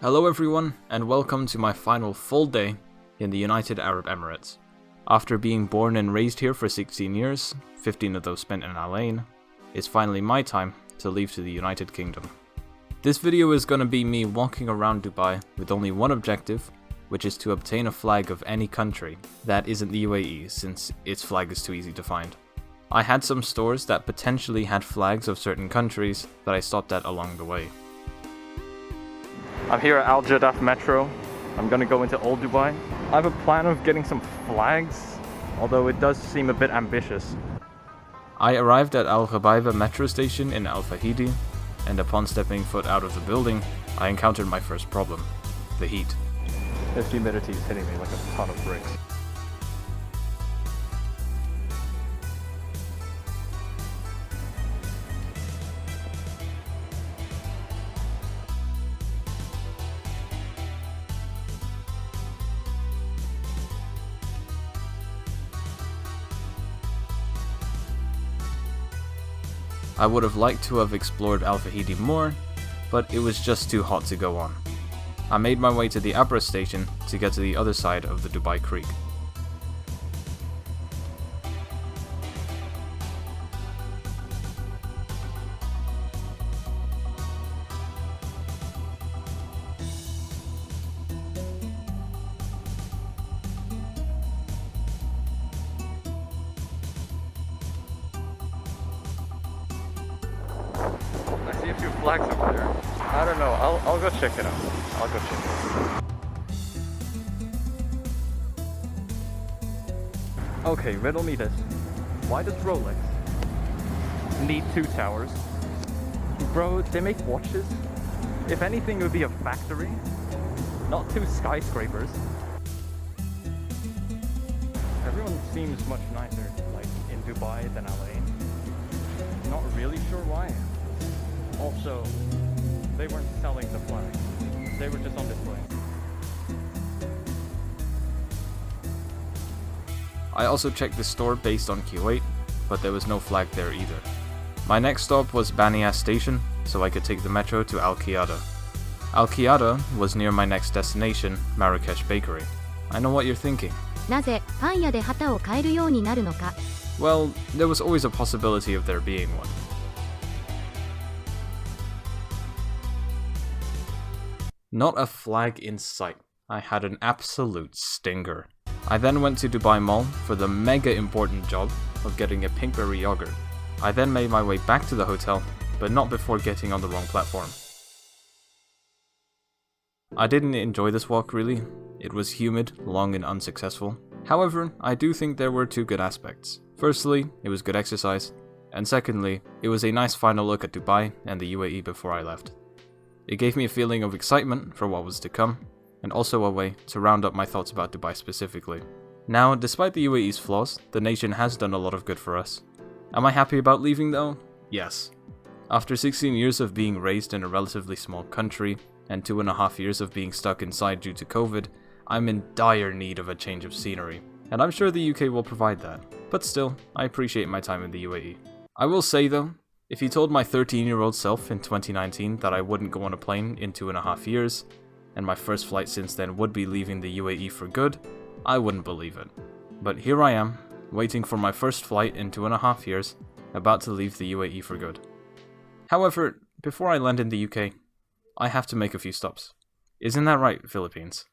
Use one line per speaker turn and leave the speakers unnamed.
Hello everyone, and welcome to my final full day in the United Arab Emirates. After being born and raised here for 16 years, 15 of those spent in Al Ain, it's finally my time to leave to the United Kingdom. This video is going to be me walking around Dubai with only one objective, which is to obtain a flag of any country that isn't the UAE, since its flag is too easy to find. I had some stores that potentially had flags of certain countries that I stopped at along the way. I'm here at Al Jadaf Metro. I'm gonna go into Old Dubai. I have a plan of getting some flags, although it does seem a bit ambitious. I arrived at Al Ghabaiba metro station in Al Fahidi, and upon stepping foot out of the building, I encountered my first problem: the heat. This humidity is hitting me like a ton of bricks. I would have liked to have explored Al Fahidi more, but it was just too hot to go on. I made my way to the Abra station to get to the other side of the Dubai Creek. I see a few flags over there. I don't know, I'll go check it out. Okay, riddle me this. Why does Rolex need 2 towers? Bro, they make watches. If anything, it would be a factory, not 2 skyscrapers. Everyone seems much nicer, like in Dubai than Al Ain. Not really sure why. Also, they weren't selling the flag. They were just on display. I also checked the store based on Q8, but there was no flag there either. My next stop was Banias Station, so I could take the metro to Al Qiyada. Al Qiyada was near my next destination, Marrakesh Bakery. I know what you're thinking.
なぜパン屋で旗を変えるようになるのか?
Well, there was always a possibility of there being one. Not a flag in sight. I had an absolute stinger. I then went to Dubai Mall for the mega important job of getting a pinkberry yogurt. I then made my way back to the hotel, but not before getting on the wrong platform. I didn't enjoy this walk really. It was humid, long and unsuccessful. However, I do think there were 2 good aspects. Firstly, it was good exercise, and secondly, it was a nice final look at Dubai and the UAE before I left. It gave me a feeling of excitement for what was to come, and also a way to round up my thoughts about Dubai specifically. Now, despite the UAE's flaws, the nation has done a lot of good for us. Am I happy about leaving though? Yes. After 16 years of being raised in a relatively small country, and 2.5 years of being stuck inside due to COVID, I'm in dire need of a change of scenery, and I'm sure the UK will provide that. But still, I appreciate my time in the UAE. I will say though, if you told my 13-year-old self in 2019 that I wouldn't go on a plane in 2.5 years, and my first flight since then would be leaving the UAE for good, I wouldn't believe it. But here I am, waiting for my first flight in 2.5 years, about to leave the UAE for good. However, before I land in the UK, I have to make a few stops. Isn't that right, Philippines?